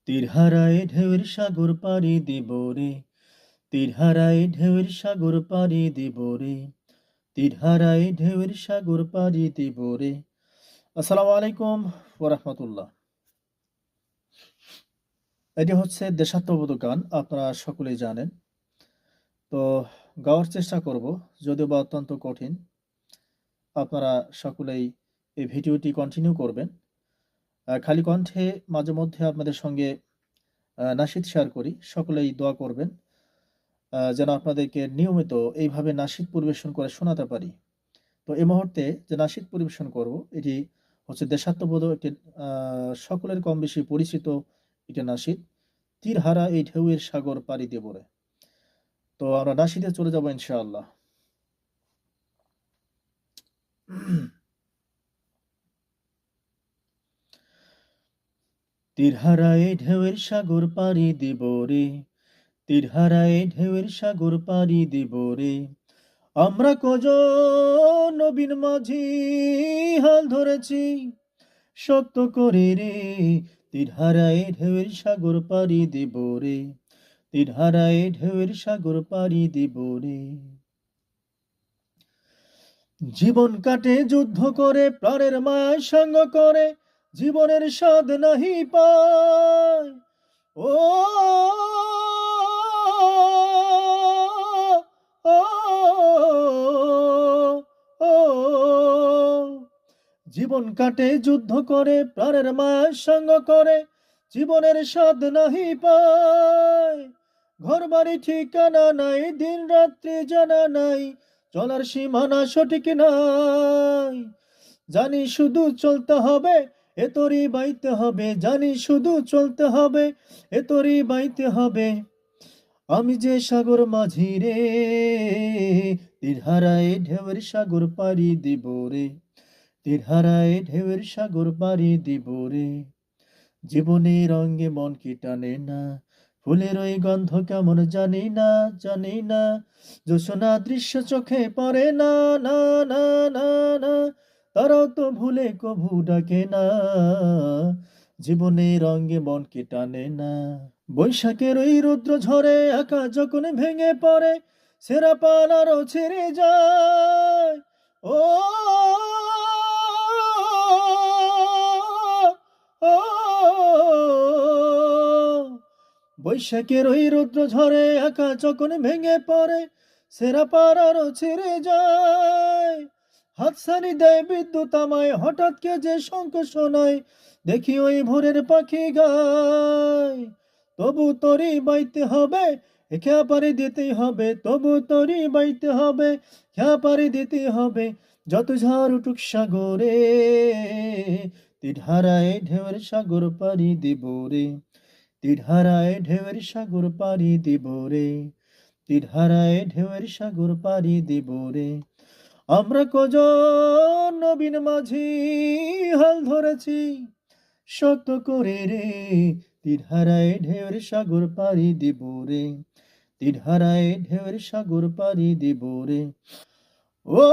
তীরহারায় ঢেউয়ের সাগর পাড়ি দিব রে, তীরহারায় ঢেউয়ের সাগর পাড়ি দিব রে, তীরহারায় ঢেউয়ের সাগর পাড়ি দিব রে। আসসালামু আলাইকুম ওয়া রাহমাতুল্লাহ। এটি হচ্ছে দেশাত্মবোধক গান, আপনারা সকলেই জানেন। তো গাওয়ার চেষ্টা করব, যদিও বা অত্যন্ত কঠিন। আপনারা সকলেই এই ভিডিওটি কন্টিনিউ করবেন। খালি কণ্ঠে মাঝে মধ্যে আপনাদের সঙ্গে নাশিদ শেয়ার করি, সকলেই দোয়া করবেন যেন আপনাদেরকে নিয়মিত এইভাবে নাশিদ পরিবেশন করে শোনাতে পারি। তো এই মুহূর্তে যে নাশিদ পরিবেশন করব, এটি হচ্ছে দেশাত্মবোধক একটি সকলের কম বেশি পরিচিত একটি নাশিদ, তীরহারা এই ঢেউয়ের সাগর পাড়ি দেব রে। তো আমরা নাশিদে চলে যাব ইনশাআল্লাহ। তীরহারায় ঢেউয়ের সাগর পাড়ি দিব রে, তীরহারায় ঢেউয়ের সাগর পাড়ি দিব রে। আমরা কজন নবীন মাঝি হাল ধরেছি শক্ত করে রে, তীরহারায় ঢেউয়ের সাগর পাড়ি দিব রে, তীরহারায় ঢেউয়ের সাগর পাড়ি দিব রে। জীবন কাটে যুদ্ধ করে, প্রাণের মায়ায় সঙ্গ করে, জীবনের স্বাদ নাহি পায়। ও ও ও জীবন কাটে যুদ্ধ করে, প্রাণের মায়ার সঙ্গ করে, জীবনের স্বাদ নাহি পায়। ঘর বাড়ি ঠিকানা নাই, দিন রাত্রি জানা নাই, চলার সীমানা সঠিক নাই। জানি শুধু চলতে হবে, এ তোরই বাইতে হবে, জানি শুধু চলতে হবে, এ তোরই বাইতে হবে। আমি যে সাগর মাঝি রে, তীরহারায় ঢেউয়ের সাগর পাড়ি দিব রে, তীরহারায় ঢেউয়ের সাগর পাড়ি দিব রে। জীবনের রঙে মন কি টানে না, ফুলের ওই গন্ধ কেমন জানি না, জানি না। জোছনা দৃশ্য চোখে পড়ে না, না না না না, তারাও তো ভুলে কভু ডাকে না। জীবনের রঙে মন কি টানে না। বৈশাখের ওই রুদ্র ঝড়ে আকাশ যখন ভেঙে পড়ে, সেরা পালারও ছেড়ে যায়। ও ও বৈশাখের ওই রুদ্র ঝড়ে আকাশ যখন ভেঙে পড়ে, সেরা পাড়ারও ছেড়ে যায়। হাতছানি দেয় বিদ্যুৎ আমায়, হঠাৎ কে যে শঙ্খ শোনায়, দেখি ওই ভোরের পাখি গায়। তবু তোরই বাইতে হবে, খেয়া পারি দিতেই হবে, তবু তোরই বাইতে হবে, খেয়া পারি দিতে হবে। যত ঝড় উঠুক সাগরে, তীরহারায় ঢেউয়ের সাগর পাড়ি দিব রে, তীরহারায় ঢেউয়ের সাগর পাড়ি দিব রে, তীরহারায় ঢেউয়ের সাগর পাড়ি দিব রে। আমরা কজন নবীন মাঝি হাল ধরেছি শক্ত করে রে, তীরহারায় ঢেউয়ের সাগর পাড়ি দিব রে, তীরহারায় ঢেউয়ের সাগর পাড়ি দিব রে। ও